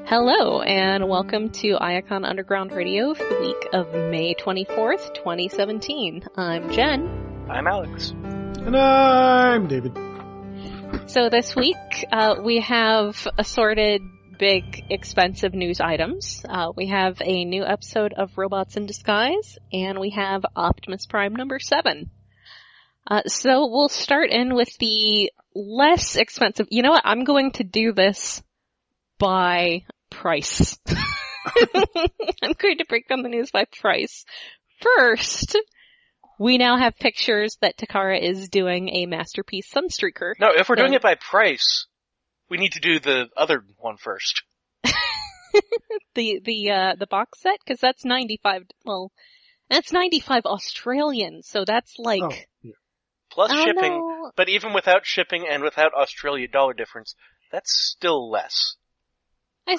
Hello, and welcome to Iacon Underground Radio for the week of May 24th, 2017. I'm Jen. I'm Alex. And I'm David. So this week, we have assorted big, expensive news items. We have a new episode of Robots in Disguise, and we have Optimus Prime number 7. So we'll start in with the less expensive. You know what? I'm going to do this by price. I'm going to break down the news by price. First, we now have pictures that Takara is doing a Masterpiece Sunstreaker. No, if we're doing it by price, we need to do the other one first. the box set? Because that's 95, well, that's 95 Australian, so that's like... Oh, yeah. Plus shipping, know. but even without shipping and without Australia dollar difference, that's still less. I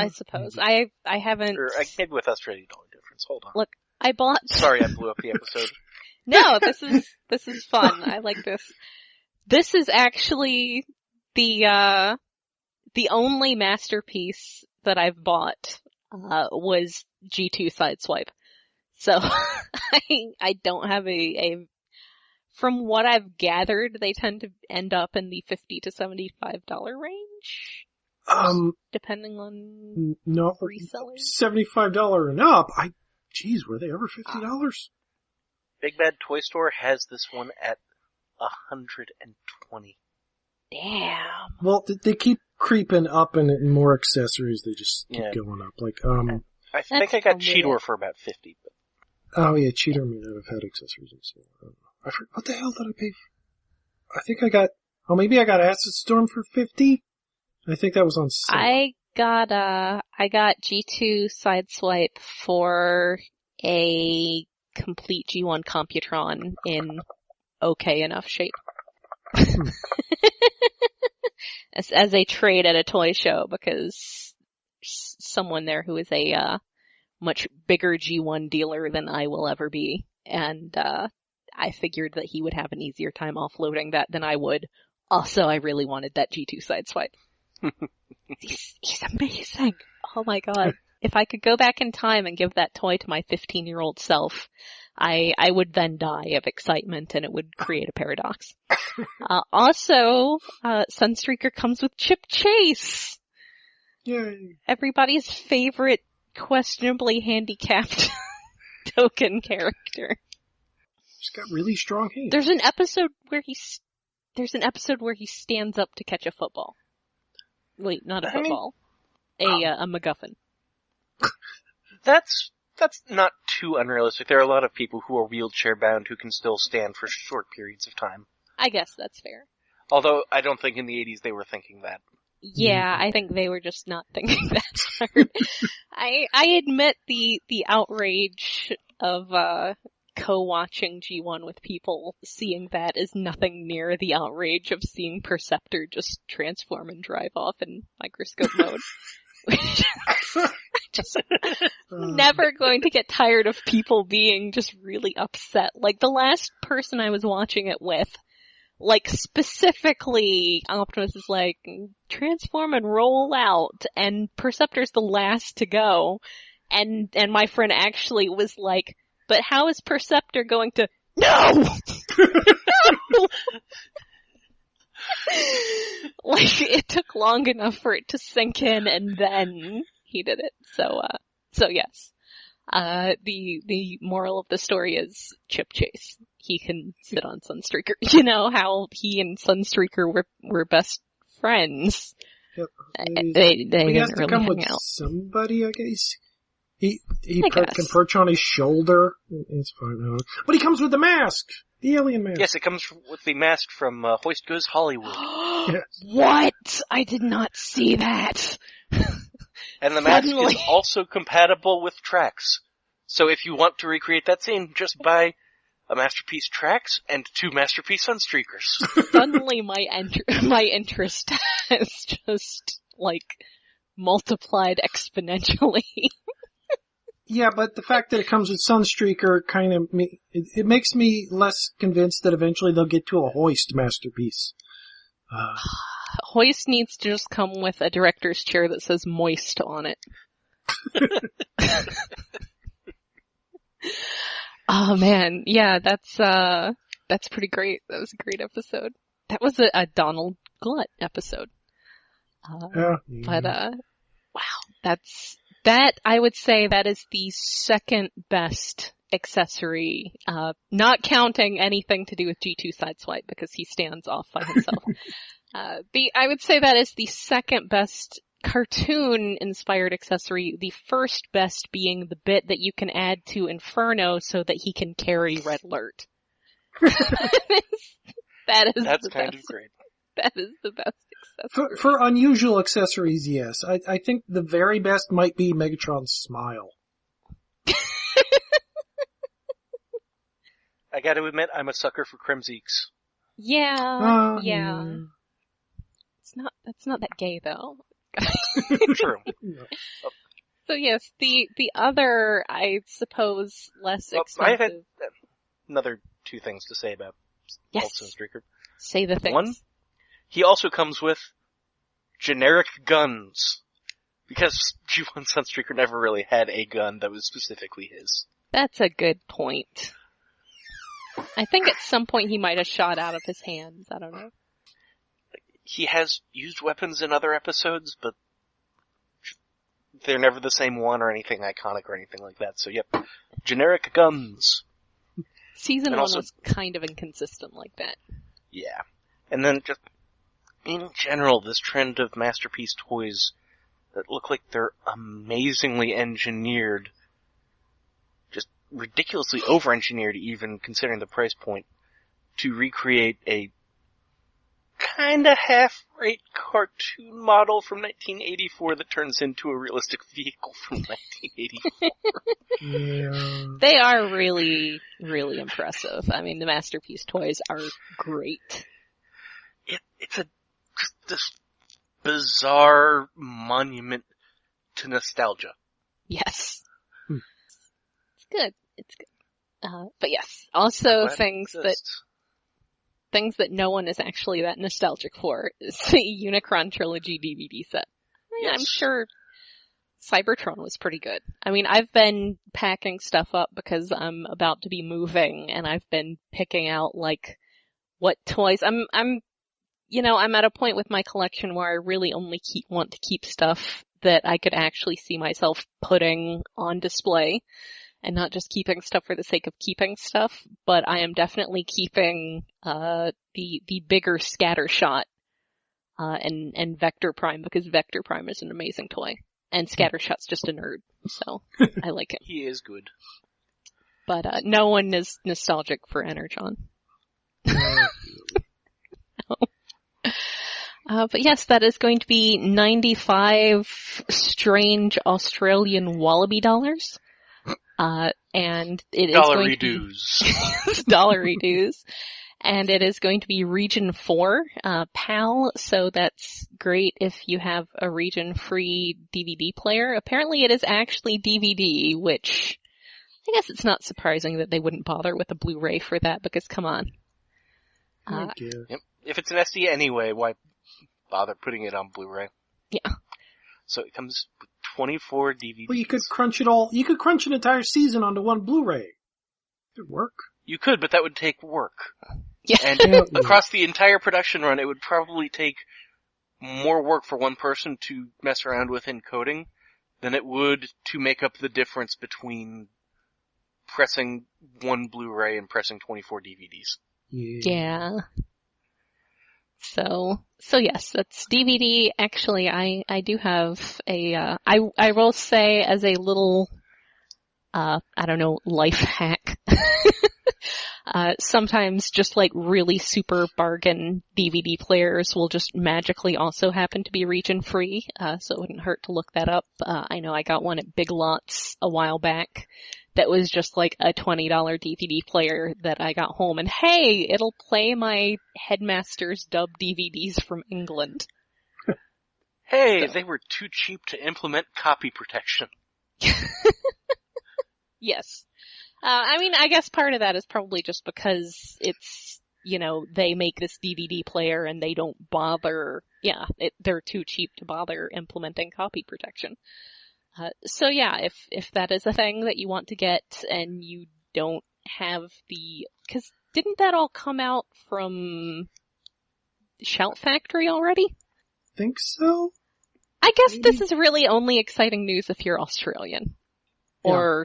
suppose. I haven't... Or maybe with Australia dollar difference. Hold on. Look, I bought... Sorry I blew up the episode. No, this is fun. I like this. This is actually the only Masterpiece that I've bought, was G2 Sideswipe. So, I don't have a from what I've gathered, they tend to end up in the $50 to $75 range. Depending on no, resellers. $75 and up. Geez, were they ever $50? Big Bad Toy Store has this one at $120. Damn. Well, they keep creeping up and more accessories. They just keep going up. Like, I think I got Cheetor for about $50. But... Oh yeah, Cheetor may not have had accessories and so on. I forgot, what the hell did I pay for? I think I got, maybe I got Acid Storm for $50? I think that was on sale. I got G2 Sideswipe for a complete G1 Computron in okay enough shape. as a trade at a toy show, because someone there who is a much bigger G1 dealer than I will ever be, and I figured that he would have an easier time offloading that than I would. Also, I really wanted that G2 Sideswipe. He's amazing. Oh my god. If I could go back in time and give that toy to my 15-year-old self, I would then die of excitement and it would create a paradox. Also, Sunstreaker comes with Chip Chase. Yay. Everybody's favorite questionably handicapped token character. He's got really strong hands. There's an episode where he stands up to catch a football. Wait, not a football. A MacGuffin. That's not too unrealistic. There are a lot of people who are wheelchair bound who can still stand for short periods of time. I guess that's fair. Although I don't think in the 80s they were thinking that. Yeah, I think they were just not thinking that hard. I admit the outrage of co-watching G1 with people seeing that is nothing near the outrage of seeing Perceptor just transform and drive off in microscope mode. Just never going to get tired of people being just really upset. Like the last person I was watching it with, like specifically Optimus is like, transform and roll out, and Perceptor's the last to go, and my friend actually was like, but how is Perceptor going to... No! No! Like, it took long enough for it to sink in, and then he did it. So yes. The moral of the story is Chip Chase. He can sit on Sunstreaker. You know how he and Sunstreaker were best friends. Yep. They didn't has to really come hang with out. somebody, I guess. He I can perch on his shoulder. It's fine. But he comes with the mask! The alien mask. Yes, it comes with the mask from Hoist Goes Hollywood. Yes. What? I did not see that. And the mask is also compatible with tracks. So if you want to recreate that scene, just buy a Masterpiece Tracks and 2 Masterpiece Sunstreakers. Suddenly my interest has just, like, multiplied exponentially. Yeah, but the fact that it comes with Sunstreaker kind of, it makes me less convinced that eventually they'll get to a Hoist Masterpiece. Hoist needs to just come with a director's chair that says moist on it. Oh man, yeah, that's pretty great. That was a great episode. That was a Donald Glut episode. But wow, I would say that is the second best accessory, not counting anything to do with G2 Sideswipe because he stands off by himself. I would say that is the second best cartoon-inspired accessory, the first best being the bit that you can add to Inferno so that he can carry Red Alert. That's kind of great. That is the best accessory. For unusual accessories, yes. I think the very best might be Megatron's smile. I gotta admit, I'm a sucker for Crimzeeks. Yeah. That's not that gay though. True. So yes, the other, I suppose, less expensive. I had another two things to say about Alt Sunstreaker. Say the things. One, he also comes with generic guns. Because G1 Sunstreaker never really had a gun that was specifically his. That's a good point. I think at some point he might have shot out of his hands. I don't know. He has used weapons in other episodes, but they're never the same one or anything iconic or anything like that. So, yep. Generic guns. Season 1 was kind of inconsistent like that. Yeah. And then just, in general, this trend of Masterpiece toys that look like they're amazingly engineered, just ridiculously over-engineered even considering the price point, to recreate a kinda half-rate cartoon model from 1984 that turns into a realistic vehicle from 1984. Yeah. They are really, really impressive. I mean, the Masterpiece toys are great. It's just this bizarre monument to nostalgia. Yes. It's good. It's good. But yes, also things that no one is actually that nostalgic for is the Unicron Trilogy DVD set. Yes. I'm sure Cybertron was pretty good. I mean, I've been packing stuff up because I'm about to be moving and I've been picking out like what toys. I'm at a point with my collection where I really only want to keep stuff that I could actually see myself putting on display. And not just keeping stuff for the sake of keeping stuff, but I am definitely keeping the bigger Scattershot and Vector Prime because Vector Prime is an amazing toy. And Scattershot's just a nerd, so I like him. He is good. But no one is nostalgic for Energon. No. But yes, that is going to be 95 strange Australian wallaby dollars. And it is going to be dollary dues. And it is going to be region 4, PAL, so that's great if you have a region-free DVD player. Apparently it is actually DVD, which I guess it's not surprising that they wouldn't bother with a Blu-ray for that, because come on. Yep. If it's an SD anyway, why bother putting it on Blu-ray? Yeah. So it comes with 24 DVDs. Well, you could crunch an entire season onto one Blu-ray. It would work. You could, but that would take work. Yeah. And across the entire production run, it would probably take more work for one person to mess around with encoding than it would to make up the difference between pressing one Blu-ray and pressing 24 DVDs. Yeah. So yes, that's DVD. Actually, I do have I will say as a little, life hack. Sometimes just like really super bargain DVD players will just magically also happen to be region free. So it wouldn't hurt to look that up. I know I got one at Big Lots a while back that was just like a $20 DVD player that I got home, and hey, it'll play my Headmaster's dub DVDs from England. Hey, they were too cheap to implement copy protection. Yes. I mean, I guess part of that is probably just because it's they make this DVD player and they don't bother, they're too cheap to bother implementing copy protection. So yeah, if that is a thing that you want to get and you don't have cause didn't that all come out from Shout Factory already? Think so? I guess Maybe. this is really only exciting news if you're Australian. Yeah.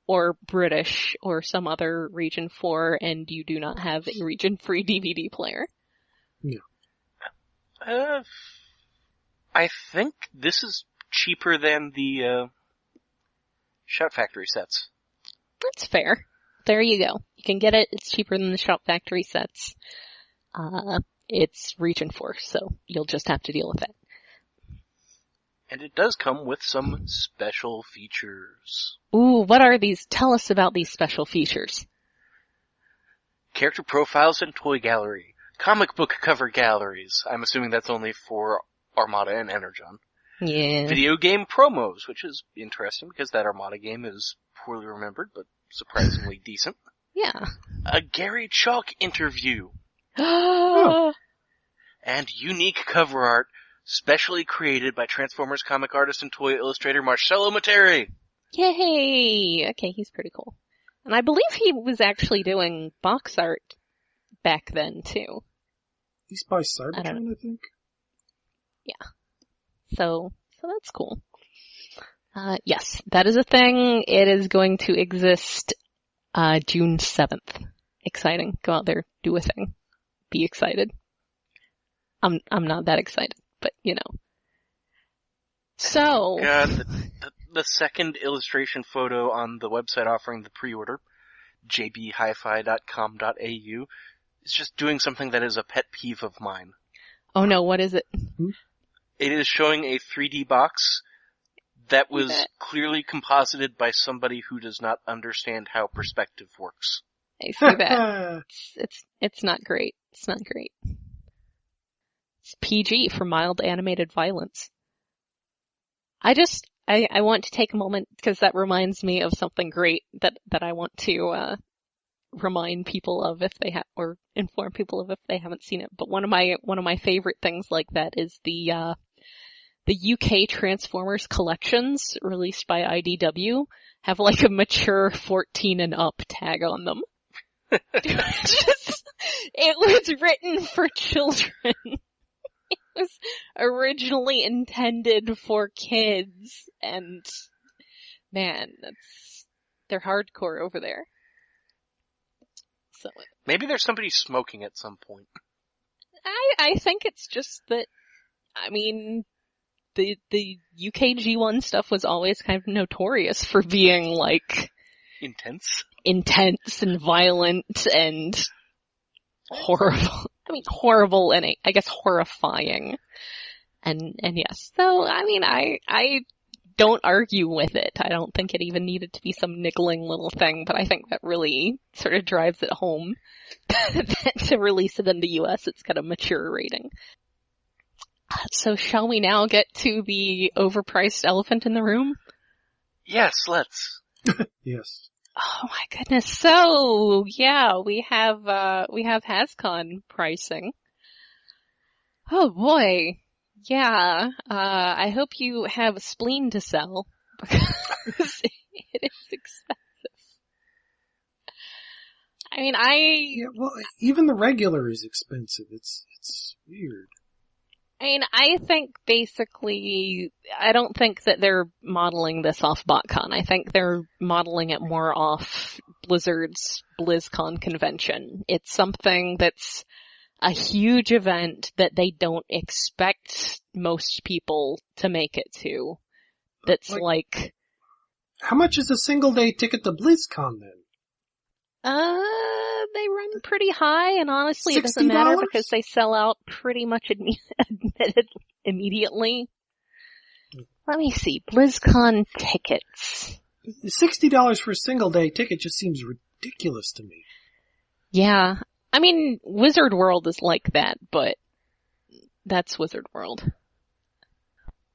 Or British, or some other Region 4, and you do not have a Region 3 DVD player. Yeah. I think this is cheaper than the, Shout Factory sets. That's fair. There you go. You can get it. It's cheaper than the Shout Factory sets. It's Region 4, so you'll just have to deal with it. And it does come with some special features. Ooh, what are these? Tell us about these special features. Character profiles and toy gallery. Comic book cover galleries. I'm assuming that's only for Armada and Energon. Yeah. Video game promos, which is interesting because that Armada game is poorly remembered, but surprisingly decent. Yeah. A Gary Chalk interview. Oh. And unique cover art, specially created by Transformers comic artist and toy illustrator Marcello Materi. Yay! Okay, he's pretty cool. And I believe he was actually doing box art back then, too. He's by Cybertron, I think. Yeah. So that's cool. Yes, that is a thing. It is going to exist, June 7th. Exciting. Go out there, do a thing. Be excited. I'm not that excited, but So. God, the second illustration photo on the website offering the pre-order, jbhifi.com.au, is just doing something that is a pet peeve of mine. Oh no, what is it? It is showing a 3D box that was clearly composited by somebody who does not understand how perspective works. I see that. It's not great. It's not great. It's PG for mild animated violence. I want to take a moment because that reminds me of something great that I want to remind people of if they or inform people of if they haven't seen it. But one of my favorite things like that is the UK Transformers collections released by IDW have like a mature 14 and up tag on them. It was written for children. It was originally intended for kids, and man, they're hardcore over there. So maybe there's somebody smoking at some point. I think it's just that, I mean, the UK G1 stuff was always kind of notorious for being like intense and violent and horrible. I mean, horrible and I guess horrifying. And yes. So, I mean, I don't argue with it. I don't think it even needed to be some niggling little thing, but I think that really sort of drives it home that to release it in the US, it's got a mature rating. So shall we now get to the overpriced elephant in the room? Yes, let's. Yes. Oh my goodness. So, yeah, we have Hascon pricing. Oh boy. Yeah, I hope you have a spleen to sell because it is expensive. I mean, Yeah, well, even the regular is expensive. It's weird. I mean, I think basically, I don't think that they're modeling this off BotCon. I think they're modeling it more off Blizzard's BlizzCon convention. It's something that's a huge event that they don't expect most people to make it to. That's like how much is a single day ticket to BlizzCon then? They run pretty high, and honestly, $60? it doesn't matter because they sell out pretty much immediately. Let me see. BlizzCon tickets. $60 for a single day ticket just seems ridiculous to me. Yeah. I mean, Wizard World is like that, but that's Wizard World.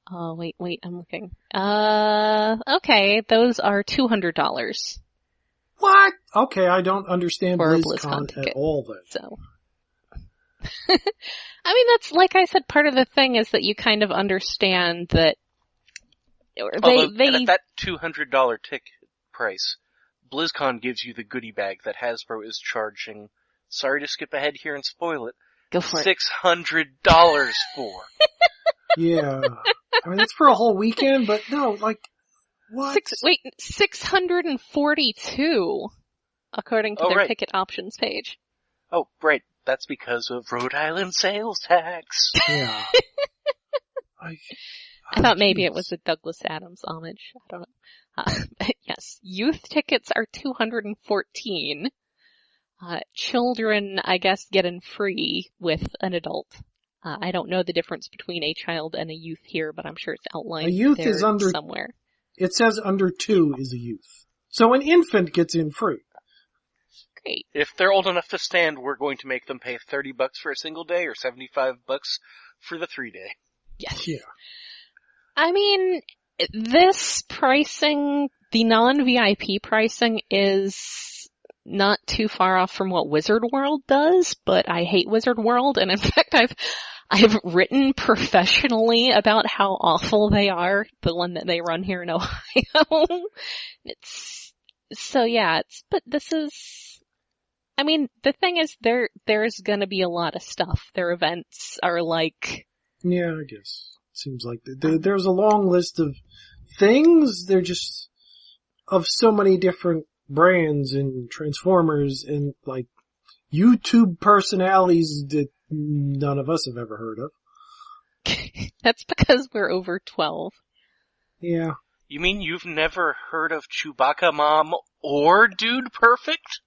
Oh, wait, I'm looking. Okay, those are $200. What? Okay, I don't understand For a BlizzCon BlizzCon at ticket. all then. So. I mean, that's, like I said, part of the thing is that you kind of understand that Although, and at that $200 ticket price, BlizzCon gives you the goodie bag that Hasbro is charging, sorry to skip ahead here and spoil it, go for $600 for. Yeah. I mean, that's for a whole weekend, but no, like, what? 642, according to their ticket options page. Oh, right. That's because of Rhode Island sales tax. Yeah. I thought maybe it was a Douglas Adams homage. I don't know. Yes, youth tickets are $214. Children, I guess, get in free with an adult. I don't know the difference between a child and a youth here, but I'm sure it's outlined A youth there is under, somewhere. It says under 2 is a youth. So an infant gets in free. Great. If they're old enough to stand, we're going to make them pay $30 for a single day or $75 for the 3-day. Yes. Yeah. I mean, this pricing, the non-VIP pricing is not too far off from what Wizard World does, but I hate Wizard World, and in fact I've written professionally about how awful they are, the one that they run here in Ohio. But this is, I mean, the thing is there's gonna be a lot of stuff. Their events are like... Yeah, I guess. Seems like there's a long list of things. They're just of so many different brands and Transformers and like YouTube personalities that none of us have ever heard of. That's because we're over 12. Yeah. You mean you've never heard of Chewbacca Mom or Dude Perfect?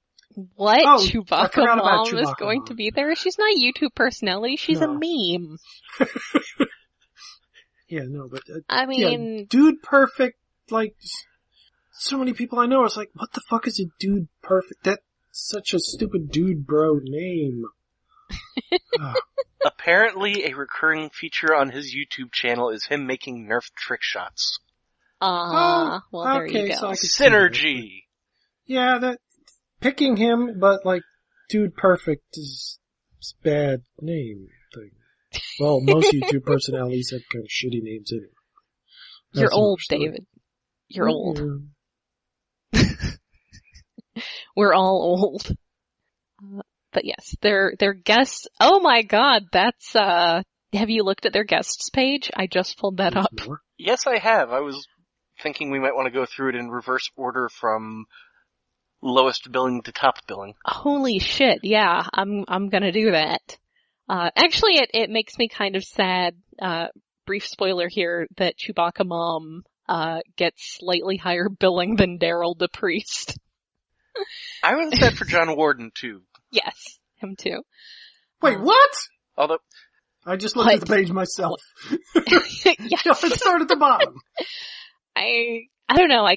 What? Oh, Chewbacca Mom is going to be there? She's not a YouTube personality, she's a meme. Yeah, no, but... I mean... Yeah, Dude Perfect, like, so many people I know, it's like, what the fuck is a Dude Perfect? That's such a stupid dude bro name. Apparently, a recurring feature on his YouTube channel is him making Nerf trick shots. Well, there you go. So I could Synergy! Yeah, picking him, but like, Dude Perfect is a bad name thing. Well, most YouTube personalities have kind of shitty names anyway. You're old, David. You're old. We're all old. But yes, their guests, oh my god, that's, have you looked at their guests page? I just pulled that up. Yes, I have. I was thinking we might want to go through it in reverse order from lowest billing to top billing. Holy shit, yeah, I'm gonna do that. Actually, it makes me kind of sad, brief spoiler here, that Chewbacca Mom, gets slightly higher billing than Daryl the Priest. I was sad for John Warden, too. Yes, him too. Wait, what? Although, I just looked at the page myself. Yes. Let's start at the bottom. I don't know,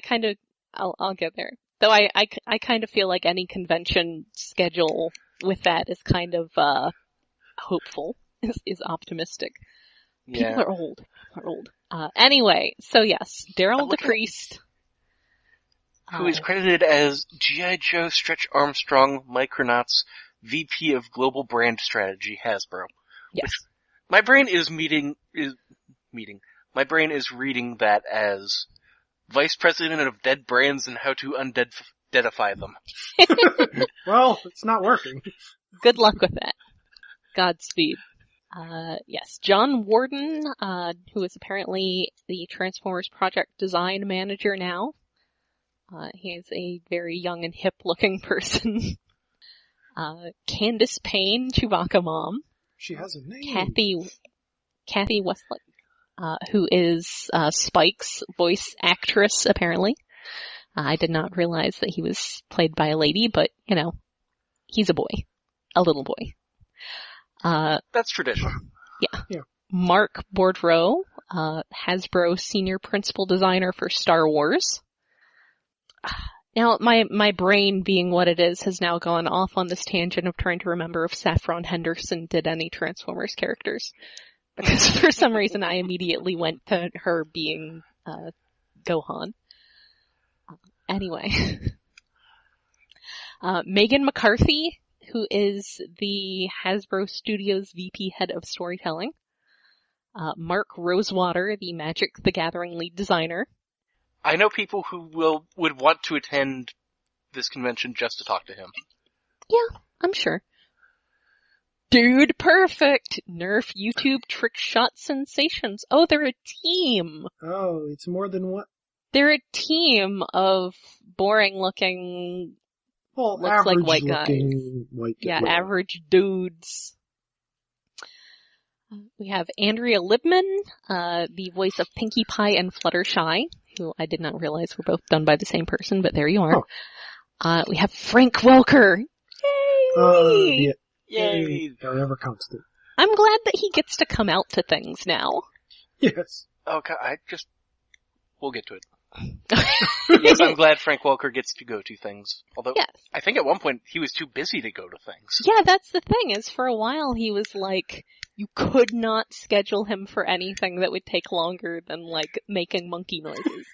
I'll get there. Though I kind of feel like any convention schedule with that is kind of, hopeful, is optimistic. yeah. People are old. Anyway, so yes, Daryl the Priest. Who is credited as G.I. Joe Stretch Armstrong Micronauts VP of Global Brand Strategy, Hasbro. Yes. Which my brain is my brain is reading that as Vice President of Dead Brands and how to undeadify them. Well, it's not working. Good luck with that. Godspeed. Yes, John Warden, who is apparently the Transformers project design manager now. He is a very young and hip looking person. Candace Payne, Chewbacca Mom. She has a name. Kathy Westlake, who is, Spike's voice actress, apparently. I did not realize that he was played by a lady, but, you know, he's a boy. A little boy. That's traditional. Yeah. Mark Boudreau, Hasbro senior principal designer for Star Wars. Now, my brain, being what it is, has now gone off on this tangent of trying to remember if Saffron Henderson did any Transformers characters. Because for some reason I immediately went to her being, Gohan. Anyway. Megan McCarthy, who is the Hasbro Studios VP head of storytelling. Mark Rosewater, the Magic the Gathering lead designer. I know people who would want to attend this convention just to talk to him. Yeah, I'm sure. Dude Perfect, Nerf YouTube Trick Shot Sensations. Oh, they're a team. Oh, it's more than one. They're a team of boring-looking, Well, looks like white average-looking white guys. yeah, average dudes. We have Andrea Libman, the voice of Pinkie Pie and Fluttershy, who I did not realize were both done by the same person, but there you are. Oh. We have Frank Welker. Yay! Yeah. Yay! However comes to. I'm glad that he gets to come out to things now. Yes. Okay, we'll get to it. Yes, I'm glad Frank Welker gets to go to things. Although, Yes. I think at one point he was too busy to go to things. Yeah, that's the thing, is for a while he was like, you could not schedule him for anything that would take longer than, like, making monkey noises.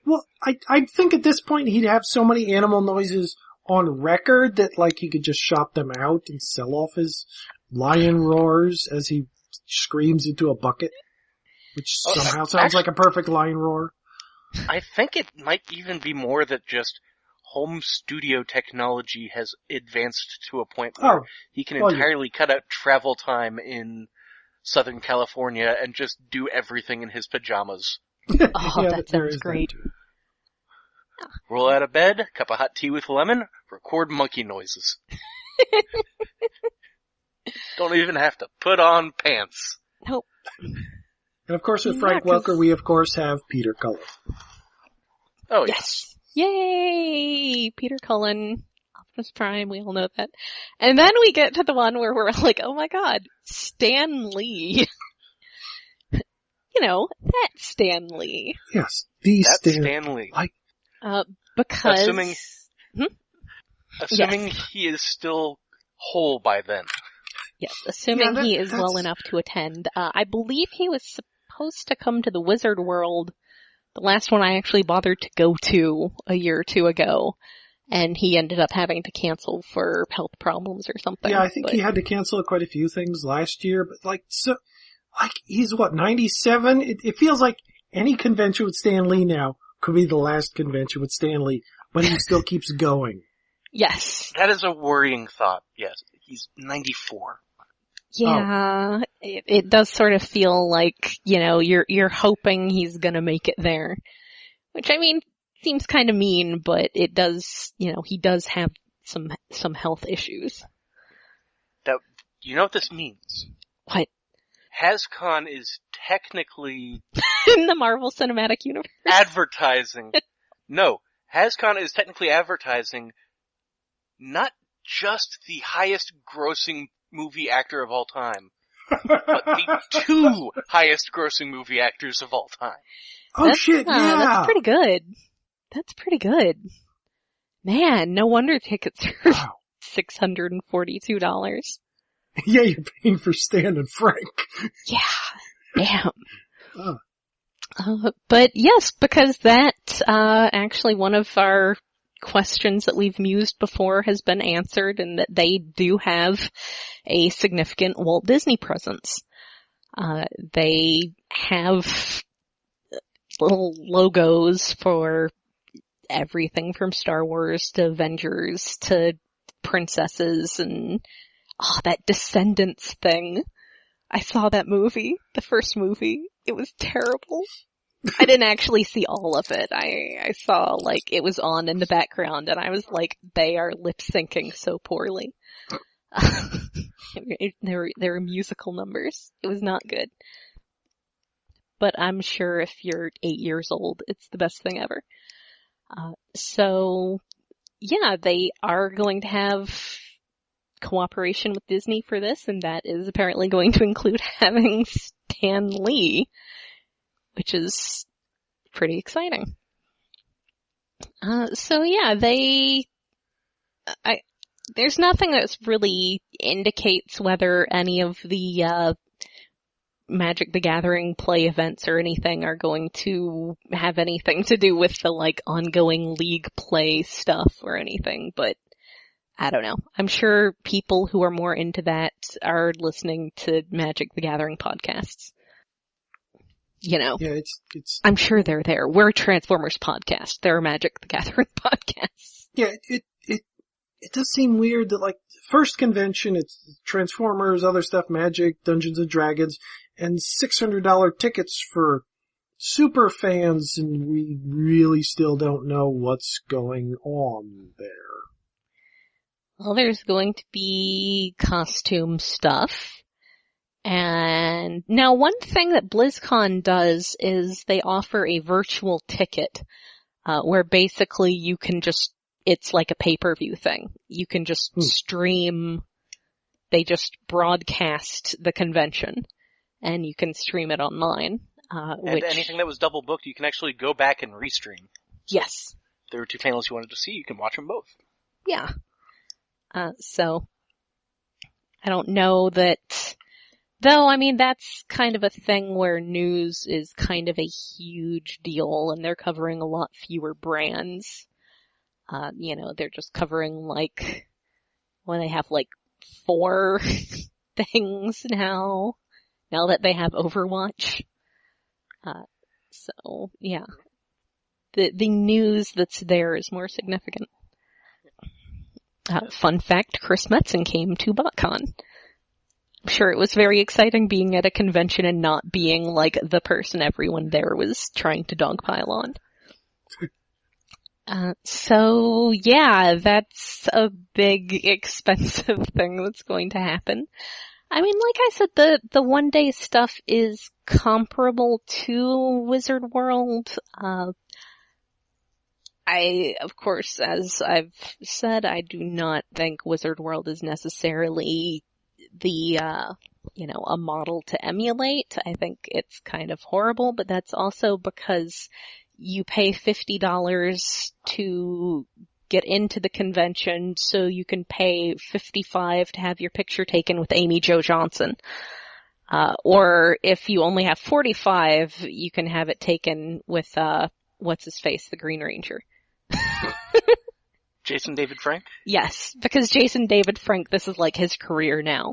Well, I think at this point he'd have so many animal noises on record that, like, he could just shop them out and sell off his lion roars as he screams into a bucket, which somehow sounds like a perfect lion roar. I think it might even be more that just home studio technology has advanced to a point where he can entirely cut out travel time in Southern California and just do everything in his pajamas. Oh, Yeah, that sounds great. Roll out of bed, cup of hot tea with lemon, record monkey noises. Don't even have to put on pants. Nope. And of course with Frank Welker we of course have Peter Cullen. Oh yes. Yay! Peter Cullen, Optimus Prime, we all know that. And then we get to the one where we're like, oh my god, Stan Lee. You know, that Stan Lee. Yes, That's Stan Lee. Because... Assuming he is still whole by then. Yes, assuming he is well enough to attend. I believe he was supposed to come to the Wizard World, the last one I actually bothered to go to a year or two ago, and he ended up having to cancel for health problems or something. Yeah, I think he had to cancel quite a few things last year, but he's what, 97? It feels like any convention with Stan Lee now could be the last convention with Stan Lee, but he still keeps going. Yes. That is a worrying thought, yes. He's 94. Yeah, it does sort of feel like, you know, you're hoping he's gonna make it there. Which, I mean, seems kind of mean, but it does, you know, he does have some health issues. Now, you know what this means? What? Hascon is technically... in the Marvel Cinematic Universe? Advertising. No, Hascon is technically advertising not just the highest grossing movie actor of all time, but the two highest grossing movie actors of all time. Oh shit, yeah! That's pretty good. That's pretty good. Man, no wonder tickets are $642. Yeah, you're paying for Stan and Frank. Yeah, damn. But yes, because that, actually one of our questions that we've mused before has been answered, and that they do have a significant Walt Disney presence. They have little logos for everything from Star Wars to Avengers to princesses, and that Descendants thing. I saw that movie, the first movie. It was terrible. I didn't actually see all of it. I saw, like, it was on in the background, and I was like, they are lip syncing so poorly. They were musical numbers. It was not good. But I'm sure if you're 8 years old, it's the best thing ever. So, yeah, they are going to have cooperation with Disney for this, and that is apparently going to include having Stan Lee, which is pretty exciting. So yeah, there's nothing that really indicates whether any of the, Magic the Gathering play events or anything are going to have anything to do with the, like, ongoing league play stuff or anything, but I don't know. I'm sure people who are more into that are listening to Magic the Gathering podcasts. You know. Yeah, it's. I'm sure they're there. We're a Transformers podcast. They're a Magic the Gathering podcast. Yeah, it does seem weird that, like, first convention, it's Transformers, other stuff, Magic, Dungeons and Dragons, and $600 tickets for super fans, and we really still don't know what's going on there. Well, there's going to be costume stuff. And now one thing that BlizzCon does is they offer a virtual ticket, where basically you can just, it's like a pay-per-view thing. You can just stream, they just broadcast the convention, and you can stream it online. And anything that was double booked, you can actually go back and restream. Yes. If there were two panels you wanted to see, you can watch them both. Yeah. So, I don't know that, though, I mean, that's kind of a thing where news is kind of a huge deal, and they're covering a lot fewer brands. You know, they're just covering, like, well, they have, like, 4 things now that they have Overwatch. So, yeah. The news that's there is more significant. Fun fact, Chris Metzen came to BotCon. I'm sure it was very exciting being at a convention and not being like the person everyone there was trying to dogpile on. So yeah, that's a big expensive thing that's going to happen. I mean, like I said, the one day stuff is comparable to Wizard World. Of course, as I've said, I do not think Wizard World is necessarily the, a model to emulate. I think it's kind of horrible, but that's also because you pay $50 to get into the convention, so you can pay $55 to have your picture taken with Amy Jo Johnson. Or if you only have $45, you can have it taken with, what's his face, the Green Ranger. Jason David Frank? Yes, because Jason David Frank, this is like his career now,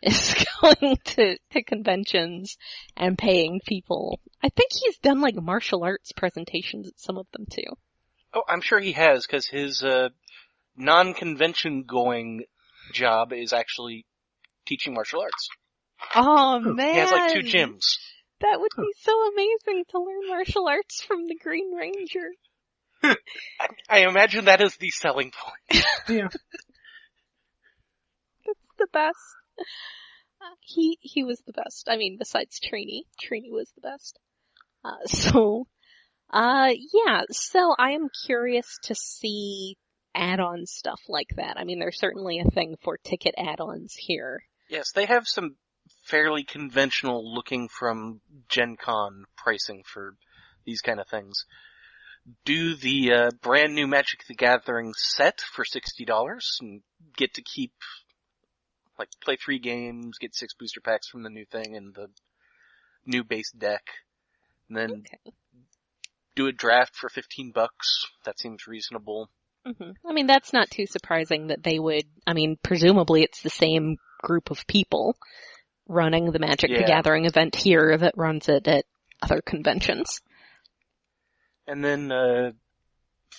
is going to conventions and paying people. I think he's done like martial arts presentations at some of them too. Oh, I'm sure he has, because his non-convention going job is actually teaching martial arts. Oh man! He has like 2 gyms. That would be so amazing to learn martial arts from the Green Ranger. I imagine that is the selling point. Yeah. That's the best. He was the best. I mean, besides Trini. Trini was the best. Yeah, so I am curious to see add-on stuff like that. I mean, there's certainly a thing for ticket add-ons here. Yes, they have some fairly conventional looking from Gen Con pricing for these kind of things. Do the brand new Magic the Gathering set for $60 and get to keep, like, play 3 games, get 6 booster packs from the new thing and the new base deck. And then do a draft for $15. That seems reasonable. Mm-hmm. I mean, that's not too surprising that they would, I mean, presumably it's the same group of people running the Magic the Gathering event here that runs it at other conventions. And then,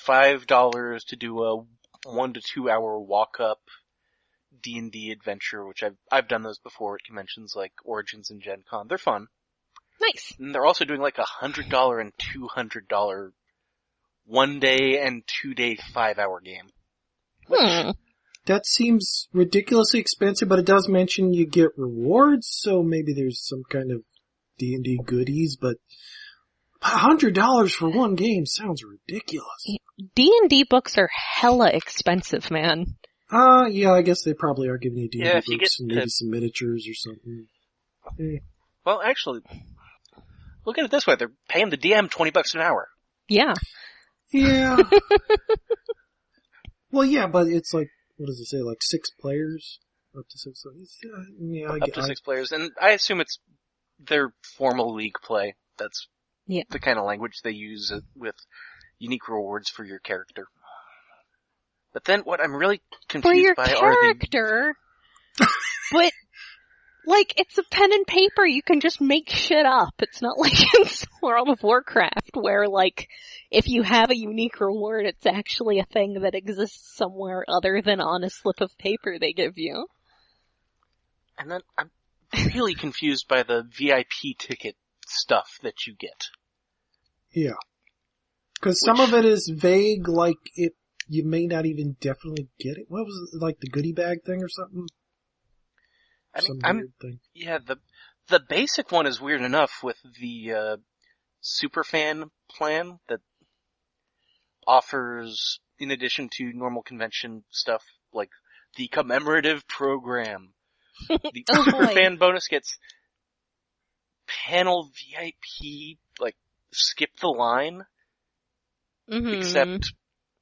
$5 to do a 1 to 2 hour walk-up D&D adventure, which I've done those before at conventions like Origins and Gen Con. They're fun. Nice. And they're also doing like $100 and $200 1 day and 2 day 5-hour game. That seems ridiculously expensive, but it does mention you get rewards, so maybe there's some kind of D&D goodies, but $100 for one game sounds ridiculous. D&D books are hella expensive, man. Yeah, I guess they probably are giving you D&D books and maybe some miniatures or something. Well, actually, look at it this way. They're paying the DM $20 an hour. Yeah. Yeah. Well, yeah, but it's like, what does it say, like 6 players? Up to 6 players? Yeah, Up to 6 players. And I assume it's their formal league play. That's the kind of language they use with unique rewards for your character. But then what I'm really For confused your by are the... character, but, like, it's a pen and paper, you can just make shit up. It's not like in World of Warcraft, where, like, if you have a unique reward, it's actually a thing that exists somewhere other than on a slip of paper they give you. And then I'm really confused by the VIP ticket stuff that you get. Yeah. Because some of it is vague, like you may not even definitely get it. What was it, like the goodie bag thing or something? I mean, weird thing. Yeah, the basic one is weird enough with the superfan plan that offers, in addition to normal convention stuff, like the commemorative program. The superfan bonus gets panel VIP, like, skip the line, except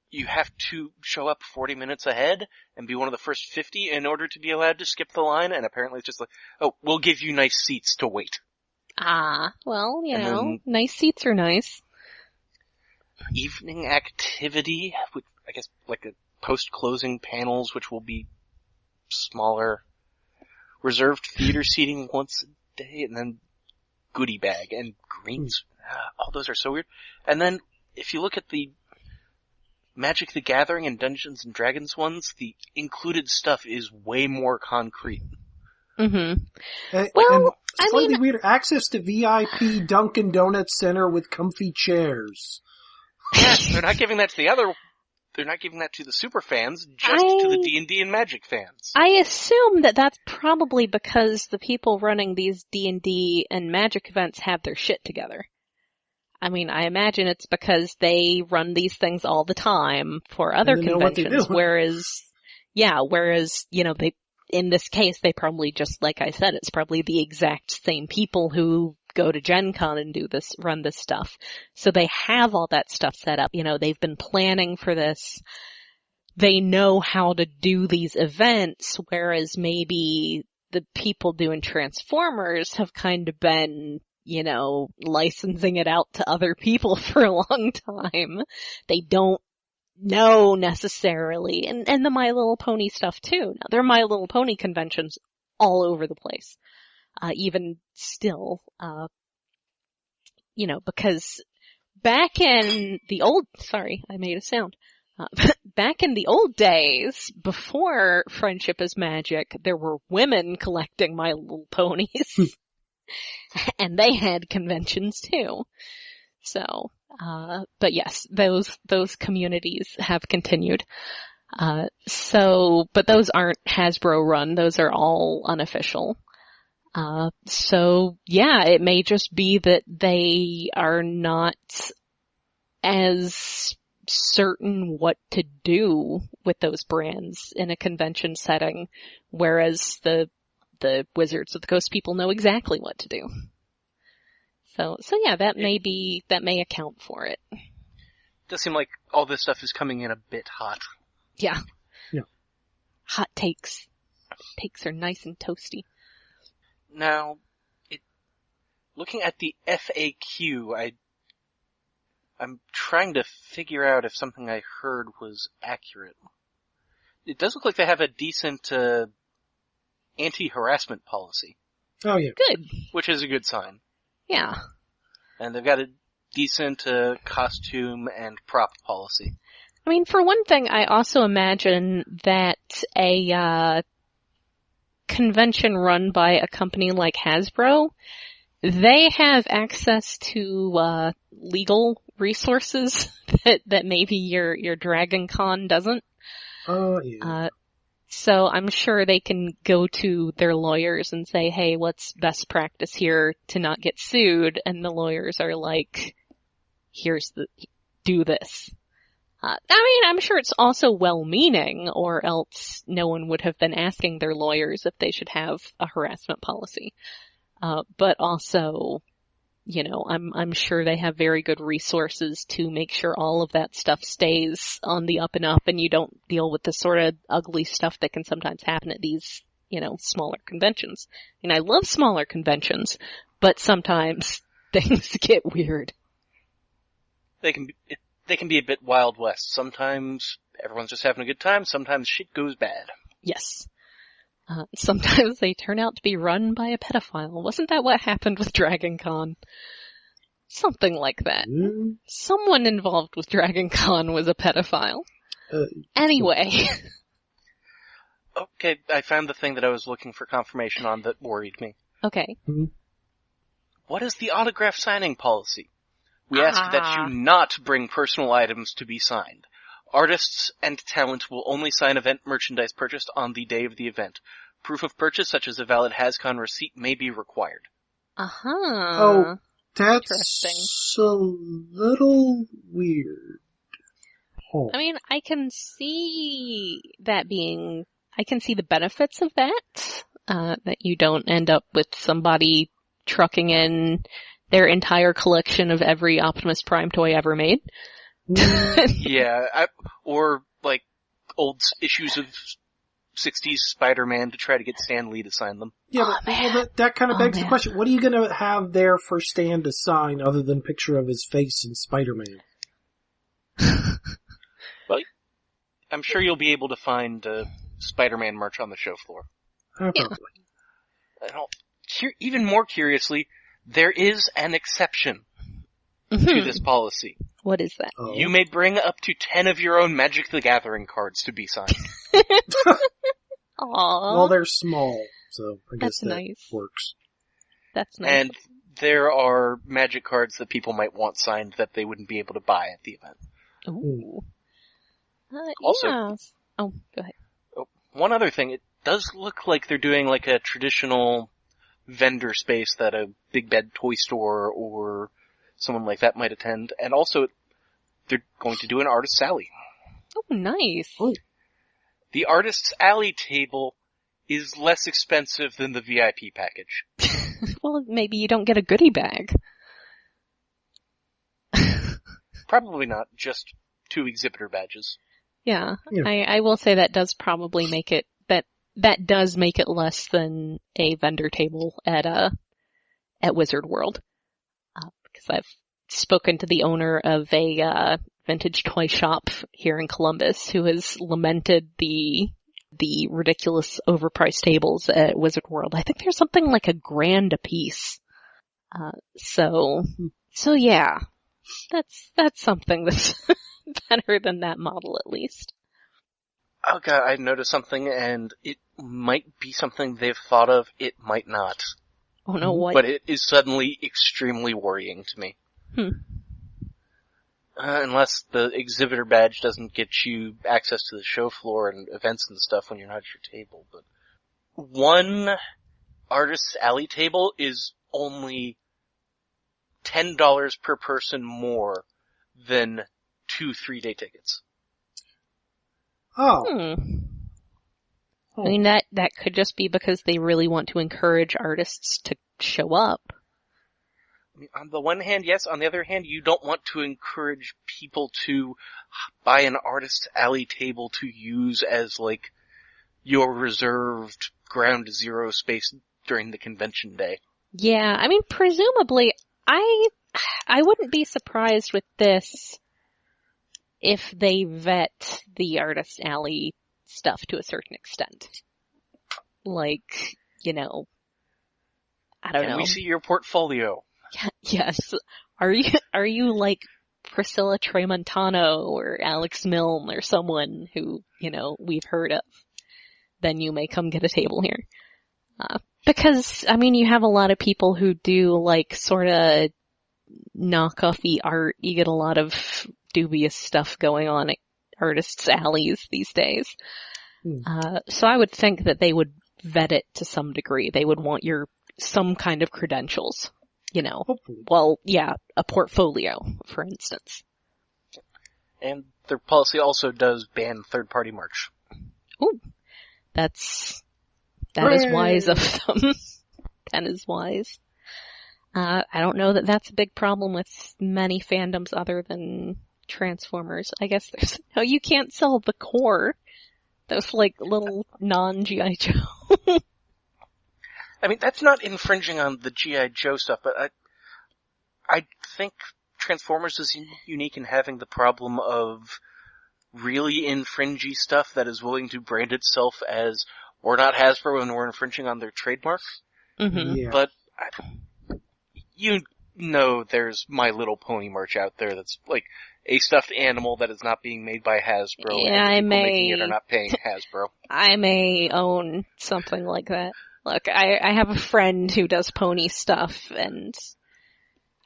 you have to show up 40 minutes ahead and be one of the first 50 in order to be allowed to skip the line, and apparently it's just like, oh, we'll give you nice seats to wait. Ah, well, you And know, then nice seats are nice. Evening activity, with, I guess, like a post-closing panels, which will be smaller. Reserved theater seating once a day, and then goodie bag and greens. All those are so weird. And then, if you look at the Magic the Gathering and Dungeons and Dragons ones, the included stuff is way more concrete. And Well, slightly weird. Access to VIP Dunkin' Donuts Center with comfy chairs. Yes, they're not giving that to the other. They're not giving that to the super fans, just to the D&D and Magic fans. I assume that that's probably because the people running these D&D and Magic events have their shit together. I mean, I imagine it's because they run these things all the time for other conventions, whereas, you know, in this case, they probably just, like I said, it's probably the exact same people who go to Gen Con and run this stuff. So they have all that stuff set up. You know, they've been planning for this. They know how to do these events, whereas maybe the people doing Transformers have kind of been, you know, licensing it out to other people for a long time. They don't know necessarily. And the My Little Pony stuff too. Now, there are My Little Pony conventions all over the place. Even still, you know, because back in the old, sorry, I made a sound. Back in the old days, before Friendship is Magic, there were women collecting My Little Ponies. And they had conventions too. So, but yes, those communities have continued. But those aren't Hasbro run, those are all unofficial. So yeah, it may just be that they are not as certain what to do with those brands in a convention setting, whereas the Wizards of the Coast people know exactly what to do. So yeah, that may account for it. It does seem like all this stuff is coming in a bit hot. Yeah. Yeah. Hot takes. Takes are nice and toasty. Now, looking at the FAQ, I'm trying to figure out if something I heard was accurate. It does look like they have a decent anti-harassment policy. Oh yeah. Good. Which is a good sign. Yeah. And they've got a decent costume and prop policy. I mean, for one thing, I also imagine that a convention run by a company like Hasbro, they have access to legal resources that maybe your Dragon Con doesn't. Yeah. So I'm sure they can go to their lawyers and say, hey, what's best practice here to not get sued? And the lawyers are like, do this. I mean, I'm sure it's also well-meaning, or else no one would have been asking their lawyers if they should have a harassment policy. But also, you know, I'm sure they have very good resources to make sure all of that stuff stays on the up and up, and you don't deal with the sort of ugly stuff that can sometimes happen at these, you know, smaller conventions. And I love smaller conventions, but sometimes things get weird. They can be a bit Wild West. Sometimes everyone's just having a good time. Sometimes shit goes bad. Yes. Sometimes they turn out to be run by a pedophile. Wasn't that what happened with Dragon Con? Something like that. Someone involved with Dragon Con was a pedophile. Anyway. Okay, I found the thing that I was looking for confirmation on that worried me. Okay. What is the autograph signing policy? We ask that you not bring personal items to be signed. Artists and talent will only sign event merchandise purchased on the day of the event. Proof of purchase, such as a valid Hascon receipt, may be required. Oh, that's a little weird. Oh. I mean, I can see the benefits of that, that you don't end up with somebody trucking in their entire collection of every Optimus Prime toy ever made. Yeah, or like old issues of 60s Spider-Man to try to get Stan Lee to sign them. Yeah, but that kind of begs the question. What are you going to have there for Stan to sign other than a picture of his face in Spider-Man? Well, I'm sure you'll be able to find Spider-Man merch on the show floor. Probably. Even more curiously, there is an exception to this policy. What is that? Oh. You may bring up to 10 of your own Magic the Gathering cards to be signed. Aww. Well, they're small, so I guess that nice. works. That's nice. And there are Magic cards that people might want signed that they wouldn't be able to buy at the event. Ooh. Also, yeah. Oh, go ahead. One other thing, it does look like they're doing like a traditional vendor space that a Big Bad Toy Store or someone like that might attend, and also they're going to do an Artist's Alley. Oh, nice. Oh. The Artist's Alley table is less expensive than the VIP package. Well, maybe you don't get a goodie bag. Probably not, just 2 exhibitor badges. Yeah. I will say that does probably make it, that does make it less than a vendor table at Wizard World. Because I've spoken to the owner of a vintage toy shop here in Columbus who has lamented the ridiculous overpriced tables at Wizard World. I think there's something like $1,000 a piece. So yeah. That's something that's better than that model at least. Oh god, I noticed something and it might be something they've thought of, it might not. Oh no, what? But it is suddenly extremely worrying to me. Unless the exhibitor badge doesn't get you access to the show floor and events and stuff when you're not at your table. But one Artist's Alley table is only $10 per person more than 2 3-day tickets. Oh. I mean, that could just be because they really want to encourage artists to show up. I mean, on the one hand, yes. On the other hand, you don't want to encourage people to buy an Artist's Alley table to use as, like, your reserved ground zero space during the convention day. Yeah, I mean, presumably, I wouldn't be surprised with this if they vet the Artist's Alley stuff to a certain extent. Like, I don't know. Can we see your portfolio? Yeah, yes. Are you like Priscilla Tramontano or Alex Milne or someone who, we've heard of? Then you may come get a table here. Because, I mean, you have a lot of people who do like sorta knockoffy art. You get a lot of dubious stuff going on at Artists' Alleys these days. So I would think that they would vet it to some degree. They would want some kind of credentials, Hopefully. Well, yeah, a portfolio, for instance. And their policy also does ban third-party merch. Ooh, that is wise of them. That is wise. I don't know that that's a big problem with many fandoms other than Transformers. I guess you can't sell the core. Those like little non-G.I. Joe. I mean, that's not infringing on the G.I. Joe stuff, but I think Transformers is unique in having the problem of really infringy stuff that is willing to brand itself as, we're not Hasbro and we're infringing on their trademark. Mm-hmm. Yeah. But, there's My Little Pony merch out there that's like a stuffed animal that is not being made by Hasbro, Yeah, and the people making it are not paying Hasbro. I may own something like that. Look, I have a friend who does pony stuff, and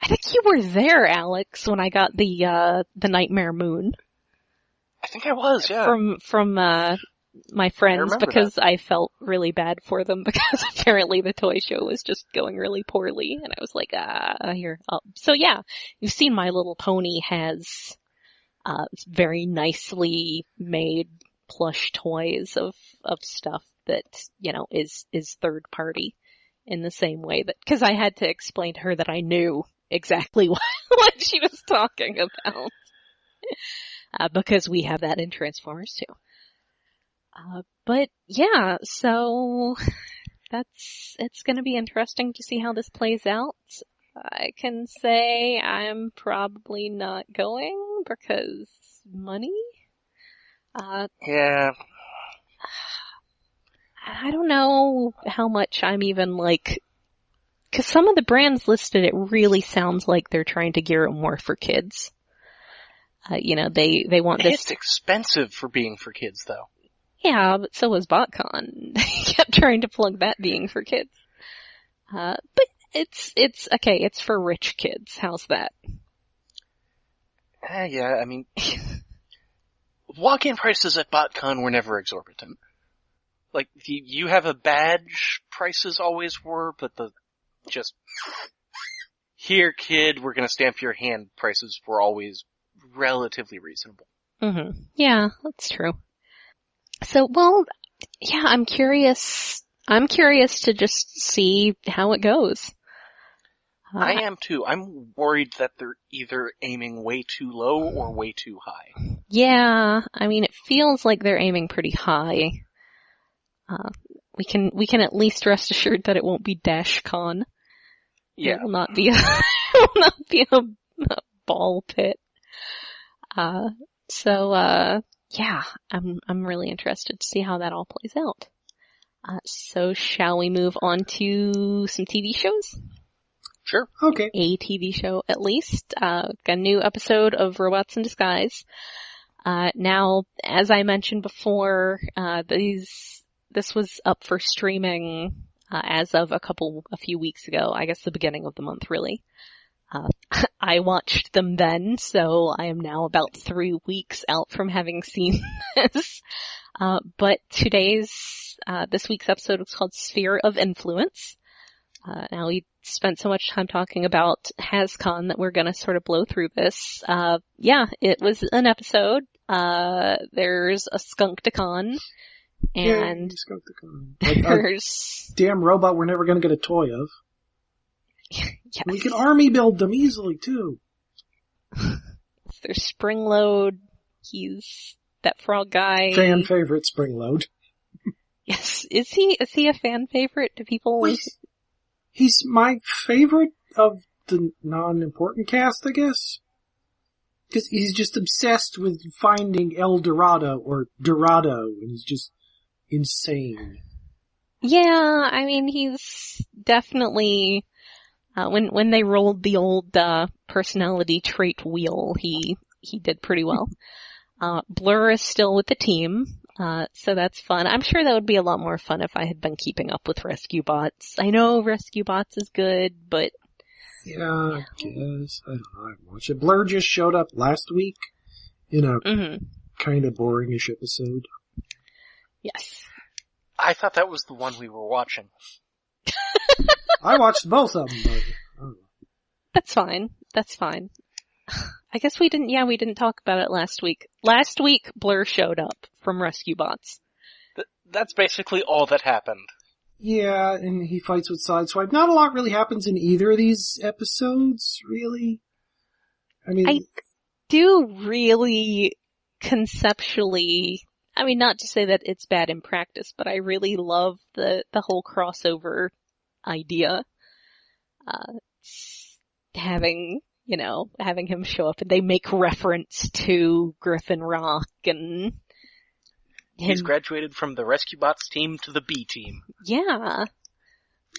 I think you were there, Alex, when I got the Nightmare Moon. I think I was, yeah. From my friends, because that. I felt really bad for them because apparently the toy show was just going really poorly, and I was like, here. So yeah, you've seen My Little Pony has very nicely made plush toys of stuff that, is third party in the same way that, cause I had to explain to her that I knew exactly what she was talking about. Because we have that in Transformers too. But yeah, so it's gonna be interesting to see how this plays out. I can say I'm probably not going because money. Yeah. I don't know how much I'm even cause some of the brands listed, it really sounds like they're trying to gear it more for kids. They want this. It's expensive for being for kids though. Yeah, but so was BotCon. They kept trying to plug that being for kids. But it's okay, it's for rich kids. How's that? Yeah, I mean, walk-in prices at BotCon were never exorbitant. Like, you have a badge, prices always were, but here kid, we're gonna stamp your hand prices were always relatively reasonable. Mm-hmm. Yeah, that's true. So, well, yeah, I'm curious to just see how it goes. I am too. I'm worried that they're either aiming way too low or way too high. Yeah, I mean, it feels like they're aiming pretty high. We can at least rest assured that it won't be DashCon. Yeah. It will not be a ball pit. Yeah, I'm really interested to see how that all plays out. So shall we move on to some TV shows? Sure. Okay. A TV show, at least. Got a new episode of Robots in Disguise. Now, as I mentioned before, this was up for streaming, as of a few weeks ago. I guess the beginning of the month, really. I watched them then, so I am now about 3 weeks out from having seen this. But this week's episode was called Sphere of Influence. Now we spent so much time talking about Hascon that we're gonna sort of blow through this. Yeah, it was an episode. There's a Skunkticon. And there's damn robot we're never gonna get a toy of. Yes. We can army build them easily too. There's Springload. He's that frog guy. Fan favorite Springload. Yes. Is he a fan favorite? Do people? Well, he's my favorite of the non-important cast, I guess. Because he's just obsessed with finding El Dorado or Dorado, and he's just insane. Yeah, I mean, he's definitely, when they rolled the old, personality trait wheel, he did pretty well. Blur is still with the team, so that's fun. I'm sure that would be a lot more fun if I had been keeping up with Rescue Bots. I know Rescue Bots is good, but... Yeah, I guess. I don't know, I haven't watched it. Blur just showed up last week in a kind of boring-ish episode. Yes. I thought that was the one we were watching. I watched both of them, but I don't know. That's fine. I guess we didn't talk about it last week. Last week, Blur showed up from Rescue Bots. That's basically all that happened. Yeah, and he fights with Sideswipe. Not a lot really happens in either of these episodes, really. I mean... I do really conceptually... I mean, not to say that it's bad in practice, but I really love the whole crossover idea. Having having him show up, and they make reference to Griffin Rock and He's graduated from the Rescue Bots team to the B team. Yeah.